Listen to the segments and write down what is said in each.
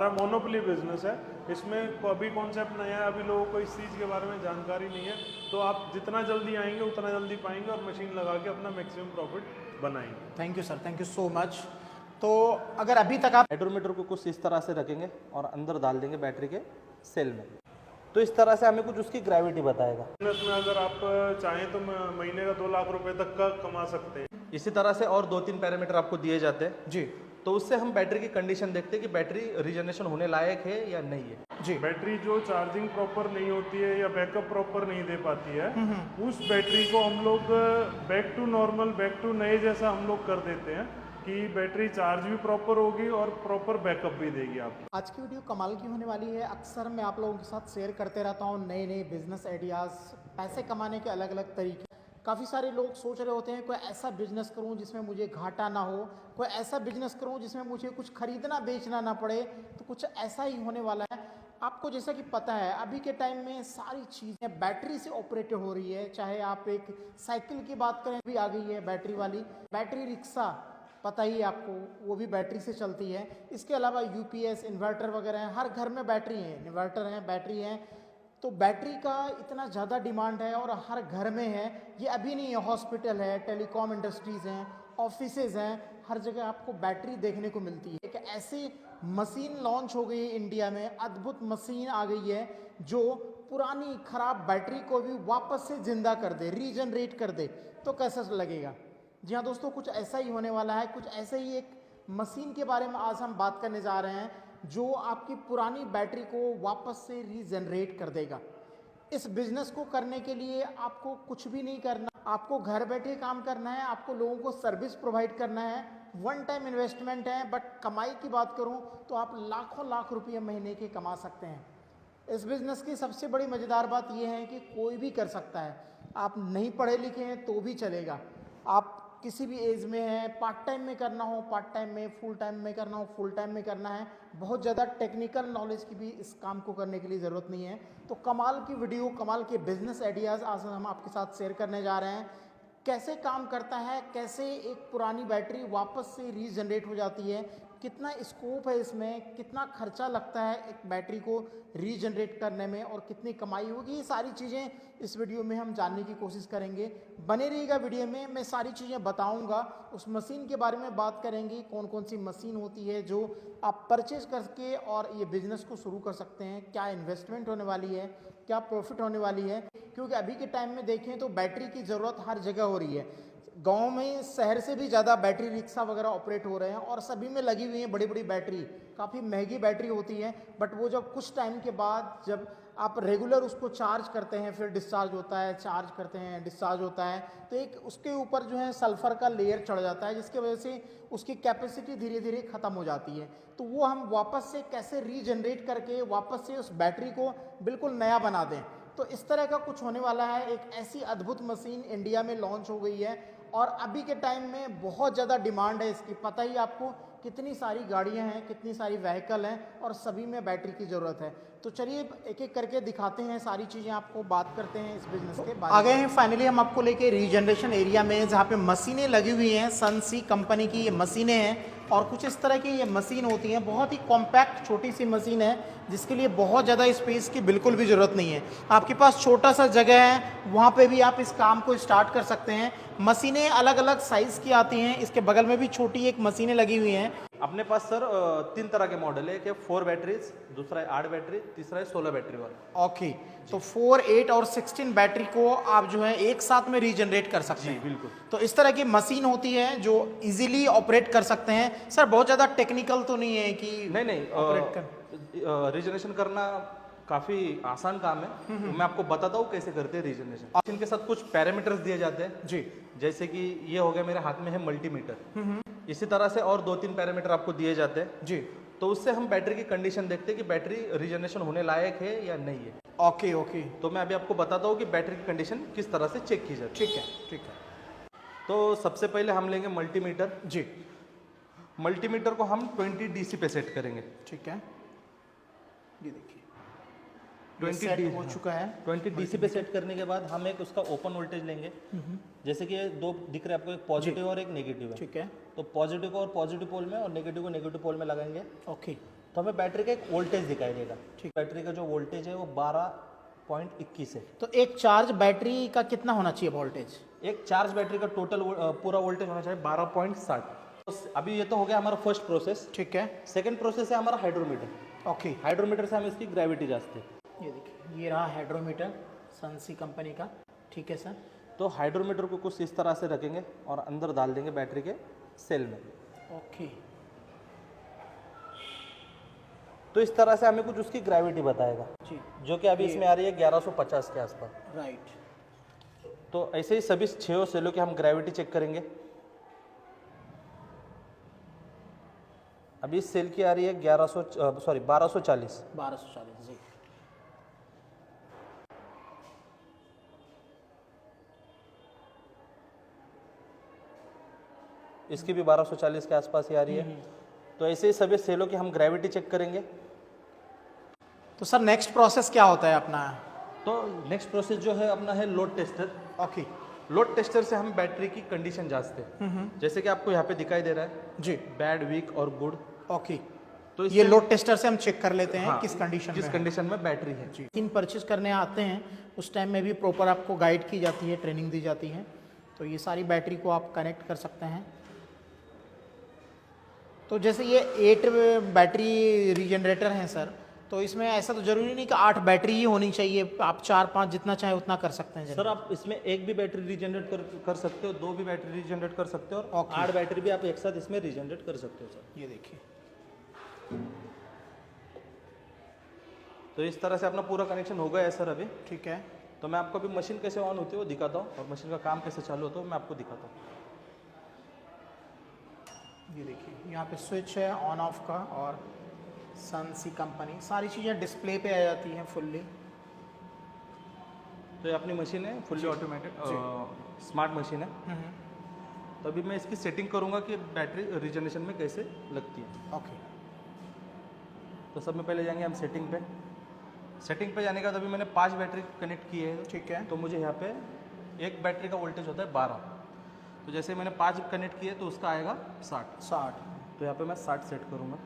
हमारा monopoly business है, इसमें अभी कॉन्सेप्ट नया है, अभी लोगों को इस चीज़ के बारे में जानकारी नहीं है, तो आप जितना जल्दी आएंगे उतना जल्दी पाएंगे और मशीन लगा के अपना मैक्सिमम प्रॉफिट बनाएंगे। Thank you sir, thank you so much. तो अगर अभी तक आप हाइड्रोमीटर को कुछ इस तरह से रखेंगे और अंदर डाल देंगे बैटरी के सेल में, तो इस तरह से हमें कुछ उसकी ग्रेविटी बताएगा। बिजनेस में अगर आप चाहें तो महीने का 2 लाख रुपए तक का कमा सकते हैं। इसी तरह से और 2-3 पैरामीटर आपको दिए जाते हैं जी तो उससे हम बैटरी की कंडीशन देखते हैं कि बैटरी रीजनरेशन होने लायक है या नहीं है। जी बैटरी जो चार्जिंग प्रॉपर नहीं होती है या बैकअप प्रॉपर नहीं दे पाती है, उस बैटरी को हम लोग back to normal, back to नए जैसा हम लोग कर देते हैं कि बैटरी चार्ज भी प्रॉपर होगी और प्रॉपर बैकअप भी देगी आपको। आज की वीडियो कमाल की होने वाली है। अक्सर मैं आप लोगों के साथ शेयर करते रहता हूँ नए नए बिजनेस आइडियाज़, पैसे कमाने के अलग अलग तरीके। काफ़ी सारे लोग सोच रहे होते हैं कोई ऐसा बिजनेस करूं जिसमें मुझे घाटा ना हो, कोई ऐसा बिजनेस करूं जिसमें मुझे कुछ खरीदना बेचना ना पड़े। तो कुछ ऐसा ही होने वाला है। आपको जैसा कि पता है अभी के टाइम में सारी चीज़ें बैटरी से ऑपरेट हो रही है। चाहे आप एक साइकिल की बात करें, भी आ गई है बैटरी वाली। बैटरी रिक्शा पता ही है आपको, वो भी बैटरी से चलती है। इसके अलावा यूपीएस, इन्वर्टर वगैरह हैं, हर घर में बैटरी है, इन्वर्टर हैं, बैटरी हैं। तो बैटरी का इतना ज़्यादा डिमांड है और हर घर में है। ये अभी नहीं है, हॉस्पिटल है, टेलीकॉम इंडस्ट्रीज़ हैं, ऑफिसेज हैं, हर जगह आपको बैटरी देखने को मिलती है। एक ऐसी मशीन लॉन्च हो गई है इंडिया में, अद्भुत मशीन आ गई है जो पुरानी खराब बैटरी को भी वापस से जिंदा कर दे, रीजनरेट कर दे। तो कैसा लगेगा? जी हाँ दोस्तों, कुछ ऐसा ही होने वाला है। कुछ ऐसे ही एक मशीन के बारे में आज हम बात करने जा रहे हैं जो आपकी पुरानी बैटरी को वापस से रीजनरेट कर देगा। इस बिजनेस को करने के लिए आपको कुछ भी नहीं करना, आपको घर बैठे काम करना है, आपको लोगों को सर्विस प्रोवाइड करना है। वन टाइम इन्वेस्टमेंट है, बट कमाई की बात करूं तो आप लाखों लाख रुपये महीने के कमा सकते हैं। इस बिज़नेस की सबसे बड़ी मज़ेदार बात यह है कि कोई भी कर सकता है। आप नहीं पढ़े लिखे हैं तो भी चलेगा, आप किसी भी एज में है, पार्ट टाइम में करना हो पार्ट टाइम में, फुल टाइम में करना हो फुल टाइम में करना है। बहुत ज़्यादा टेक्निकल नॉलेज की भी इस काम को करने के लिए ज़रूरत नहीं है। तो कमाल की वीडियो, कमाल के बिजनेस आइडियाज़ आज हम आपके साथ शेयर करने जा रहे हैं। कैसे काम करता है, कैसे एक पुरानी बैटरी वापस से रीजनरेट हो जाती है, कितना स्कोप है इसमें, कितना खर्चा लगता है एक बैटरी को रीजनरेट करने में और कितनी कमाई होगी, ये सारी चीज़ें इस वीडियो में हम जानने की कोशिश करेंगे। बने रहिएगा वीडियो में, मैं सारी चीज़ें बताऊंगा। उस मशीन के बारे में बात करेंगे, कौन कौन सी मशीन होती है जो आप परचेज करके और ये बिज़नेस को शुरू कर सकते हैं, क्या इन्वेस्टमेंट होने वाली है, क्या प्रॉफिट होने वाली है। क्योंकि अभी के टाइम में देखें तो बैटरी की ज़रूरत हर जगह हो रही है। गांव में शहर से भी ज़्यादा बैटरी रिक्शा वगैरह ऑपरेट हो रहे हैं और सभी में लगी हुई हैं बड़ी बड़ी बैटरी। काफ़ी महंगी बैटरी होती है, बट वो जब कुछ टाइम के बाद जब आप रेगुलर उसको चार्ज करते हैं, फिर डिस्चार्ज होता है, चार्ज करते हैं, डिस्चार्ज होता है, तो एक उसके ऊपर जो है सल्फ़र का लेयर चढ़ जाता है, जिसकी वजह से उसकी कैपेसिटी धीरे धीरे ख़त्म हो जाती है। तो वो हम वापस से कैसे रीजनरेट करके वापस से उस बैटरी को बिल्कुल नया बना दें। तो इस तरह का कुछ होने वाला है। एक ऐसी अद्भुत मशीन इंडिया में लॉन्च हो गई है और अभी के टाइम में बहुत ज़्यादा डिमांड है इसकी। पता ही आपको कितनी सारी गाड़ियां हैं, कितनी सारी व्हीकल हैं और सभी में बैटरी की ज़रूरत है। तो चलिए एक एक करके दिखाते हैं सारी चीज़ें, आपको बात करते हैं इस बिजनेस के बारे में। आ गए हैं फाइनली हम आपको लेके रीजनरेशन एरिया में, जहाँ पे मशीनें लगी हुई हैं। सनसी कंपनी की ये मशीनें हैं और कुछ इस तरह की ये मशीन होती हैं। बहुत ही कॉम्पैक्ट छोटी सी मशीन है जिसके लिए बहुत ज़्यादा स्पेस की बिल्कुल भी ज़रूरत नहीं है। आपके पास छोटा सा जगह है, वहाँ पे भी आप इस काम को स्टार्ट कर सकते हैं। मशीनें अलग अलग साइज़ की आती हैं। इसके बगल में भी छोटी एक मशीनें लगी हुई हैं। अपने पास सर 3 तरह के मॉडल है, एक है 4 बैटरीज, दूसरा है 8 बैटरी, तीसरा है 16 बैटरी वाला। ओके, तो 4, 8 और 16 बैटरी को आप जो है एक साथ में रीजनरेट कर सकते हैं। बिल्कुल। तो इस तरह की मशीन होती है जो इजीली ऑपरेट कर सकते हैं। सर बहुत ज़्यादा टेक्निकल तो नहीं है कि नहीं ऑपरेट कर रीजनरेशन करना काफ़ी आसान काम है। मैं आपको बताता हूँ कैसे करते हैं रीजनरेशन। इनके साथ कुछ पैरामीटर्स दिए जाते हैं जी, जैसे कि ये हो गया, मेरे हाथ में है मल्टीमीटर। इसी तरह से और 2-3 पैरामीटर आपको दिए जाते हैं जी। तो उससे हम बैटरी की कंडीशन देखते हैं कि बैटरी रीजनरेशन होने लायक है या नहीं है। ओके ओके, तो मैं अभी आपको बताता हूँ कि बैटरी की कंडीशन किस तरह से चेक की जाती है। ठीक है ठीक है। तो सबसे पहले हम लेंगे मल्टीमीटर। जी, मल्टीमीटर को हम 20 डीसी पे सेट करेंगे। ठीक है, ये देखिए 20 सेट हो चुका है। 20 डीसी पे सेट करने के बाद हम एक उसका ओपन वोल्टेज लेंगे। जैसे कि ये 2 दिख रहे हैं आपको, एक पॉजिटिव और एक नेगेटिव है। ठीक है, तो पॉजिटिव को और पॉजिटिव पोल में और नेगेटिव को नेगेटिव पोल में लगाएंगे। ओके, तो हमें बैटरी का एक वोल्टेज दिखाई देगा। ठीक, बैटरी का जो वोल्टेज है वो 12.21 है। तो एक चार्ज बैटरी का कितना होना चाहिए वोल्टेज? एक चार्ज बैटरी का टोटल पूरा वोल्टेज होना चाहिए 12.60। तो अभी ये तो हो गया हमारा फर्स्ट प्रोसेस। ठीक है। सेकंड प्रोसेस है हमारा हाइड्रोमीटर। ओके, हाइड्रोमीटर से हम इसकी ग्रेविटी जांचते हैं। ये देखिए, ये रहा हाइड्रोमीटर सनसी कंपनी का। ठीक है सर। तो हाइड्रोमीटर को कुछ इस तरह से रखेंगे और अंदर डाल देंगे बैटरी के सेल में। ओके, तो इस तरह से हमें कुछ उसकी ग्रेविटी बताएगा, जी, जो कि अभी इसमें आ रही है 1150 के आसपास। राइट। तो ऐसे ही सभी 6 सेलों की हम ग्रेविटी चेक करेंगे। अभी इस सेल की आ रही है 1240। 1240 जी। इसकी भी 1240 के आसपास ही आ रही है। तो ऐसे ही सभी सेलों की हम ग्रेविटी चेक करेंगे। तो सर नेक्स्ट प्रोसेस क्या होता है अपना? तो नेक्स्ट प्रोसेस जो है अपना है load tester. Okay load tester से हम बैटरी की कंडीशन जांचते हैं। जैसे कि आपको यहाँ पे दिखाई दे रहा है जी। बैड, वीक और गुड। ओके, तो ये इससे लोड टेस्टर से हम चेक कर लेते हैं हाँ, किस कंडीशन किस में कंडीशन में बैटरी है। जी। इन परचेज करने आते हैं उस टाइम में भी प्रॉपर आपको गाइड की जाती है, ट्रेनिंग दी जाती है। तो ये सारी बैटरी को आप कनेक्ट कर सकते हैं। तो जैसे ये 8 बैटरी रीजनरेटर हैं सर, तो इसमें ऐसा तो जरूरी नहीं कि 8 बैटरी ही होनी चाहिए, आप 4-5 जितना चाहे उतना कर सकते हैं सर आप इसमें एक भी बैटरी रीजनरेट कर सकते हो, 2 भी बैटरी रीजनरेट कर सकते हो और Okay. 8 बैटरी भी आप एक साथ इसमें रीजनरेट कर सकते हो सर। ये देखिए, तो इस तरह से अपना पूरा कनेक्शन हो गया है सर अभी। ठीक है। तो मैं आपको अभी मशीन कैसे ऑन होती है वो दिखाता हूँ और मशीन का काम कैसे चालू होता है वो मैं आपको दिखाता हूँ। ये देखिए, यहाँ पे स्विच है ऑन ऑफ का और सनसी कंपनी, सारी चीज़ें डिस्प्ले पे आ जाती हैं फुल्ली। तो ये अपनी मशीन है फुल्ली ऑटोमेटेड स्मार्ट मशीन है। तो अभी मैं इसकी सेटिंग करूँगा कि बैटरी रीजनरेशन में कैसे लगती है। ओके, तो सब में पहले जाएंगे हम सेटिंग पे। सेटिंग पे जाने के बाद अभी मैंने 5 बैटरी कनेक्ट किए हैं। ठीक है। तो मुझे यहाँ पे एक बैटरी का वोल्टेज होता है 12। तो जैसे मैंने 5 कनेक्ट किए तो उसका आएगा 60। 60। तो यहाँ पे मैं 60 सेट करूँगा।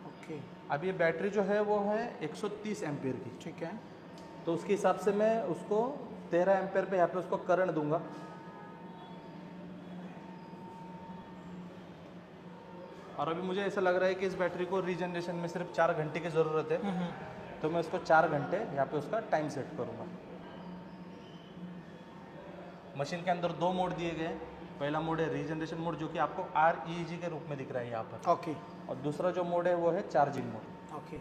ओके, अब ये बैटरी जो है वो है 130 एम्पियर की। ठीक है। तो उसके हिसाब से मैं उसको 13 एम्पियर पे यहाँ पे उसको करंट दूंगा। और अभी मुझे ऐसा लग रहा है कि इस बैटरी को रीजनरेशन में सिर्फ 4 घंटे की ज़रूरत है। तो मैं उसको 4 घंटे यहाँ पे उसका टाइम सेट करूँगा। मशीन के अंदर 2 मोड दिए गए हैं। पहला मोड है रीजनरेशन मोड, जो कि आपको REG के रूप में दिख रहा है यहाँ पर। ओके, और दूसरा जो मोड है वो है चार्जिंग मोड। ओके।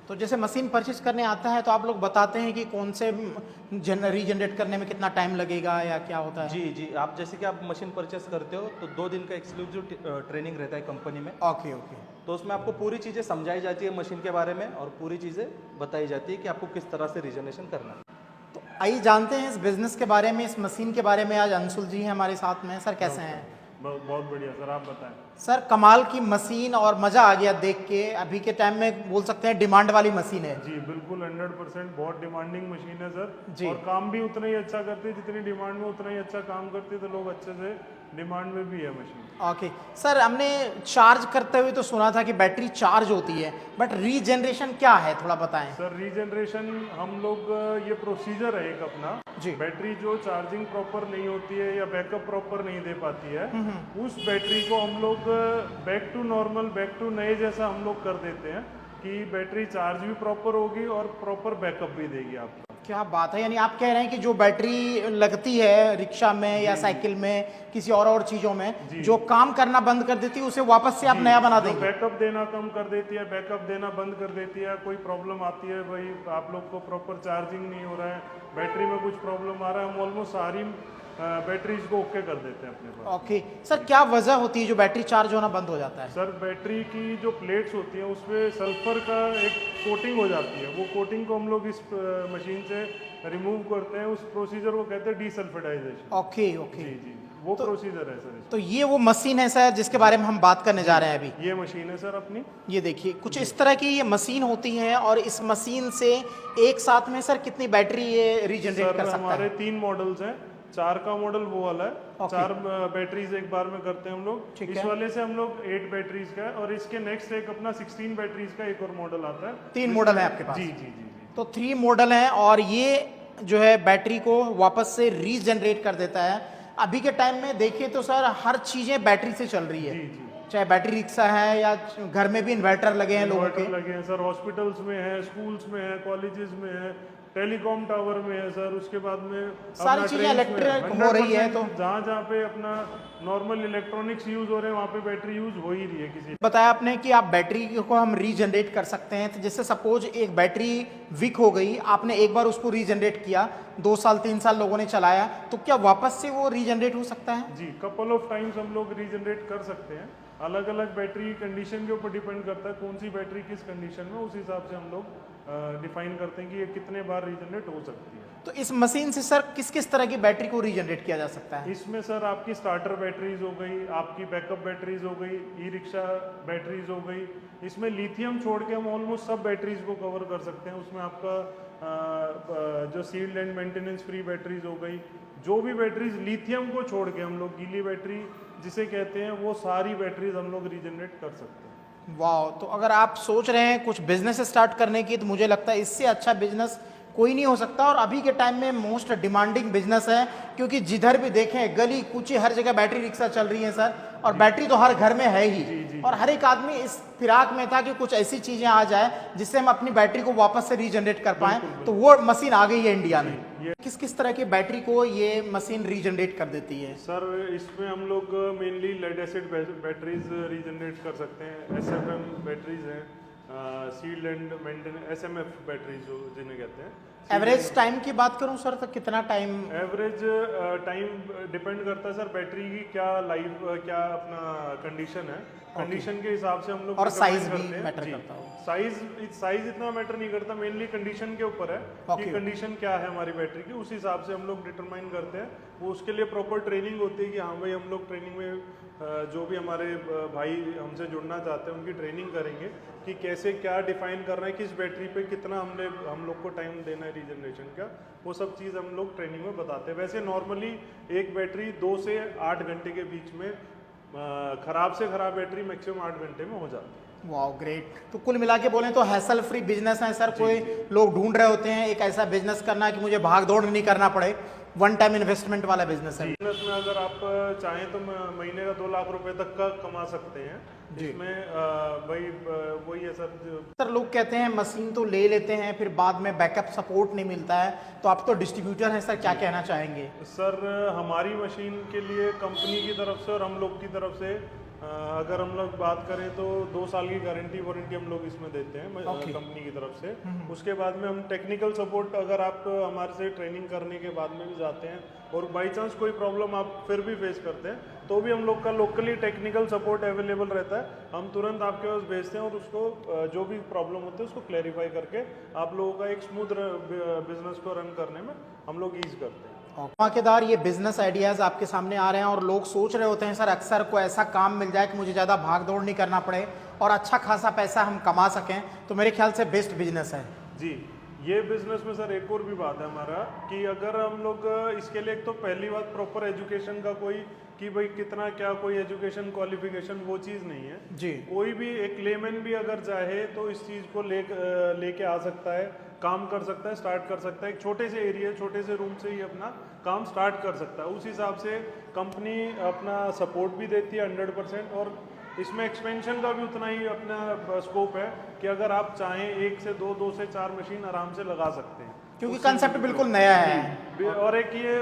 तो जैसे मशीन परचेज करने आता है तो आप लोग बताते हैं कि कौन से रीजनरेट करने में कितना टाइम लगेगा या क्या होता है? जी जी, आप जैसे कि आप मशीन परचेस करते हो तो 2 दिन का एक्सक्लूसिव ट्रेनिंग रहता है कंपनी में। Okay, okay. तो उसमें आपको पूरी चीज़ें समझाई जाती है मशीन के बारे में और पूरी चीज़ें बताई जाती है कि आपको किस तरह से रीजनरेशन करना है। तो आइए जानते हैं इस बिजनेस के बारे में, इस मशीन के बारे में। आज अंशुल जी हैं हमारे साथ में। सर कैसे हैं? बहुत बढ़िया सर, आप बताएं। सर कमाल की मशीन और मज़ा आ गया देख के। अभी के टाइम में बोल सकते हैं डिमांड वाली मशीन है। जी बिल्कुल 100% बहुत डिमांडिंग मशीन है सर। जी। और काम भी उतना ही अच्छा करती है, जितनी डिमांड में उतना ही अच्छा काम करती है, तो लोग अच्छे से डिमांड में भी है मशीन। ओके सर, हमने चार्ज करते हुए तो सुना था कि बैटरी चार्ज होती है, बट रीजनरेशन क्या है थोड़ा बताएं। सर रीजनरेशन हम लोग ये प्रोसीजर है एक अपना जी। बैटरी जो चार्जिंग प्रॉपर नहीं होती है या बैकअप प्रॉपर नहीं दे पाती है, उस बैटरी को हम लोग back to normal, back to नए जैसा हम लोग कर देते हैं कि बैटरी चार्ज भी प्रॉपर होगी और प्रॉपर बैकअप भी देगी आपको। क्या बात है, यानी आप कह रहे हैं कि जो बैटरी लगती है रिक्शा में या साइकिल में, किसी और चीज़ों में, जो काम करना बंद कर देती है उसे वापस से आप नया बना देंगे। बैकअप देना कम कर देती है, बैकअप देना बंद कर देती है, कोई प्रॉब्लम आती है, भाई आप लोग को प्रॉपर चार्जिंग नहीं हो रहा है, बैटरी में कुछ प्रॉब्लम आ रहा है, हम ऑलमोस्ट सारी बैटरीज को ओके कर देते हैं अपने पास। ओके सर, क्या वजह होती है जो बैटरी चार्ज होना बंद हो जाता है? सर बैटरी की जो प्लेट्स होती हैं उसपे सल्फर का एक कोटिंग हो जाती है, वो कोटिंग को हम लोग इस मशीन से रिमूव करते हैं। उस प्रोसीजर को कहते हैं डीसल्फेटाइजेशन। ओके ओके, जी जी, वो प्रोसीजर है सर। तो ये वो मशीन है सर जिसके बारे में हम बात करने जा रहे हैं अभी। ये मशीन है सर अपनी। ये देखिए, कुछ इस तरह की ये मशीन होती है और इस मशीन से एक साथ में सर कितनी बैटरी ये रीजनरेट कर सर सकता हमारे है? 3 मॉडल्स हैं, 4 का मॉडल वो वाला है, Okay. 4 बैटरीज एक बार में करते हैं हम लोग। ठीक इस है। वाले से हम लोग 8 बैटरीज का है, और इसके नेक्स्ट एक अपना 16 बैटरीज का एक और मॉडल आता है। 3 मॉडल है आपके पास? जी जी जी जी। तो 3 मॉडल हैं और ये जो है बैटरी को वापस से रीजनरेट कर देता है। अभी के टाइम में देखिए तो सर हर चीजें बैटरी से चल रही है, जी जी। चाहे बैटरी रिक्शा है या घर में भी इन्वर्टर लगे हैं लोगों के। इन्वर्टर लगे हैं सर, हॉस्पिटल्स में है, स्कूल्स में है, कॉलेजेस में है, टेलीकॉम टावर में है सर। उसके बाद में सारी अपना चीजें ट्रेन्स में इलेक्ट्रिक हो रही है, तो 100% जहाँ जहाँ पे अपना नॉर्मल इलेक्ट्रॉनिक्स यूज हो रहे हैं वहाँ पे बैटरी यूज हो ही रही है किसी। बताया आपने कि आप बैटरी को हम रीजनरेट कर सकते हैं। तो जैसे सपोज एक बैटरी वीक हो गई, आपने एक बार उसको रीजनरेट किया, 2 साल 3 साल लोगों ने चलाया, तो क्या वापस से वो रीजनरेट हो सकता है? जी, कपल ऑफ टाइम्स हम लोग रीजनरेट कर सकते हैं। अलग अलग बैटरी कंडीशन के ऊपर डिपेंड करता है कौन सी बैटरी किस कंडीशन में, उस हिसाब से हम लोग डिफाइन करते हैं कि ये कितने बार रीजनरेट हो सकती है। तो इस मशीन से सर किस किस तरह की बैटरी को रीजनरेट किया जा सकता है? इसमें सर आपकी स्टार्टर बैटरीज हो गई, आपकी बैकअप बैटरीज हो गई, ई रिक्शा बैटरीज हो गई। इसमें लिथियम छोड़ के हम ऑलमोस्ट सब बैटरीज को कवर कर सकते हैं। उसमें आपका जो sealed and maintenance free batteries हो गई, जो भी बैटरीज लिथियम को छोड़ के हम लोग गीली बैटरी जिसे कहते हैं, वो सारी बैटरीज हम लोग रीजनरेट कर सकते हैं। वाह, तो अगर आप सोच रहे हैं कुछ बिजनेस स्टार्ट करने की, तो मुझे लगता है इससे अच्छा बिजनेस कोई नहीं हो सकता। और अभी के टाइम में मोस्ट डिमांडिंग बिजनेस है, क्योंकि जिधर भी देखें गली कूची हर जगह बैटरी रिक्शा चल रही है सर, और बैटरी तो हर घर में है ही। और हर एक आदमी इस फिराक में था कि कुछ ऐसी चीजें आ जाए जिससे हम अपनी बैटरी को वापस से रीजनरेट कर पाएं, तो वो मशीन आ गई है इंडिया में। किस किस तरह की बैटरी को ये मशीन रीजनरेट कर देती है? सर इसमें हम लोग mainly lead acid batteries regenerate कर सकते हैं, SFM बैटरीज हैं, sealed and maintenance SMF batteries जो जिन्हें कहते हैं। एवरेज टाइम की बात करूं सर, तो कितना टाइम? एवरेज टाइम डिपेंड करता है सर बैटरी की क्या लाइफ क्या अपना कंडीशन है, कंडीशन के हिसाब से हम लोग और determine size भी करते हैं। matter जी। करता होगा। साइज इतना मैटर नहीं करता, मेनली कंडीशन के ऊपर है कि कंडीशन क्या है हमारी बैटरी की, उस हिसाब से हम लोग डिटरमाइन करते हैं। वो उसके लिए प्रॉपर ट्रेनिंग होती है कि हाँ भाई हम लोग ट्रेनिंग में जो भी हमारे भाई हमसे जुड़ना चाहते हैं उनकी ट्रेनिंग करेंगे कि कैसे क्या डिफाइन कर रहे हैं, किस बैटरी पे कितना हम लोग को टाइम देना है रीजनरेशन का, वो सब चीज़ हम लोग ट्रेनिंग में बताते हैं। वैसे नॉर्मली एक बैटरी 2 से 8 घंटे के बीच में, खराब से खराब बैटरी मैक्सिमम 8 घंटे में हो जाती है। वाह ग्रेट। तो कुल मिला के बोलें तो हैसल फ्री बिजनेस है सर। कोई लोग ढूंढ रहे होते हैं एक ऐसा बिजनेस करना कि मुझे भाग दौड़ नहीं करना पड़े, वन टाइम इन्वेस्टमेंट वाला बिजनेस है। बिजनेस में अगर आप चाहें तो महीने का 2 लाख रुपए तक का कमा सकते हैं। जिसमें भाई वही है सर लोग कहते हैं मशीन तो ले लेते हैं फिर बाद में बैकअप सपोर्ट नहीं मिलता है, तो आप तो डिस्ट्रीब्यूटर हैं सर, क्या कहना चाहेंगे? सर हमारी मशीन के लिए कंपनी की तरफ से और हम लोग की तरफ से अगर हम लोग बात करें तो 2 साल की गारंटी वारंटी हम लोग इसमें देते हैं कंपनी की तरफ से। उसके बाद में हम टेक्निकल सपोर्ट, अगर आप हमारे से ट्रेनिंग करने के बाद में भी जाते हैं और बाई चांस कोई प्रॉब्लम आप फिर भी फेस करते हैं तो भी हम लोग का लोकली टेक्निकल सपोर्ट अवेलेबल रहता है। हम तुरंत आपके पास भेजते हैं और उसको जो भी प्रॉब्लम होती है उसको क्लैरिफाई करके आप लोगों का एक स्मूथ बिजनेस को रन करने में हम लोग ईज करते हैं। धमाकेदार ये बिजनेस आइडियाज़ आपके सामने आ रहे हैं और लोग सोच रहे होते हैं सर अक्सर को ऐसा काम मिल जाए कि मुझे ज़्यादा भाग दौड़ नहीं करना पड़े और अच्छा खासा पैसा हम कमा सकें, तो मेरे ख्याल से बेस्ट बिजनेस है। जी, ये बिजनेस में सर एक और भी बात है हमारा कि अगर हम लोग इसके लिए, एक तो पहली बात प्रॉपर एजुकेशन का कोई कि भाई कितना क्या कोई एजुकेशन क्वालिफिकेशन वो चीज़ नहीं है जी। कोई भी एक लेमैन भी अगर चाहे तो इस चीज़ को लेके आ सकता है, काम कर सकता है, स्टार्ट कर सकता है। एक छोटे से एरिया, छोटे से रूम से ही अपना काम स्टार्ट कर सकता है। उस हिसाब से कंपनी अपना सपोर्ट भी देती है 100%, और इसमें एक्सपेंशन का भी उतना ही अपना स्कोप है कि अगर आप चाहें 1 से 2, 2 से 4 मशीन आराम से लगा सकते हैं, क्योंकि कंसेप्ट बिल्कुल नया है। और एक ये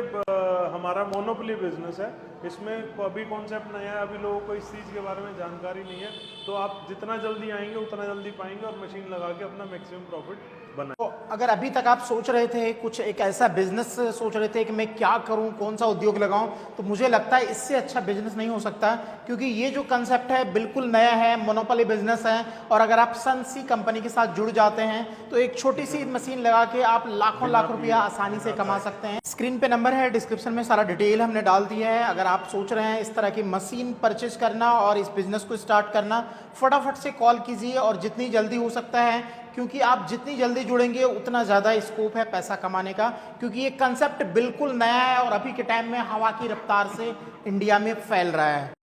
हमारा मोनोपोली बिजनेस है, इसमें अभी कॉन्सेप्ट नया है, अभी लोगों को इस चीज़ के बारे में जानकारी नहीं है, तो आप जितना जल्दी आएंगे उतना जल्दी पाएंगे और मशीन लगा के अपना मैक्सिमम प्रॉफिट बनाएं। तो अगर अभी तक आप सोच रहे थे कुछ एक ऐसा बिजनेस सोच रहे थे कि मैं क्या करूं, कौन सा उद्योग लगाऊं, तो मुझे लगता है इससे अच्छा बिजनेस नहीं हो सकता, क्योंकि ये जो कंसेप्ट है बिल्कुल नया है, मोनोपोली बिजनेस है। और अगर आप सन सी कंपनी के साथ जुड़ जाते हैं तो एक छोटी सी मशीन लगा के आप लाखों लाख रुपया आसानी से कमा सकते हैं। स्क्रीन पे नंबर है, डिस्क्रिप्शन में सारा डिटेल हमने डाल दिया है। अगर आप सोच रहे हैं इस तरह की मशीन परचेज करना और इस बिजनेस को स्टार्ट करना, फटाफट से कॉल कीजिए और जितनी जल्दी हो सकता है क्योंकि आप जितनी जल्दी जुड़ेंगे उतना ज़्यादा स्कोप है पैसा कमाने का, क्योंकि ये कंसेप्ट बिल्कुल नया है और अभी के टाइम में हवा की रफ्तार से इंडिया में फैल रहा है।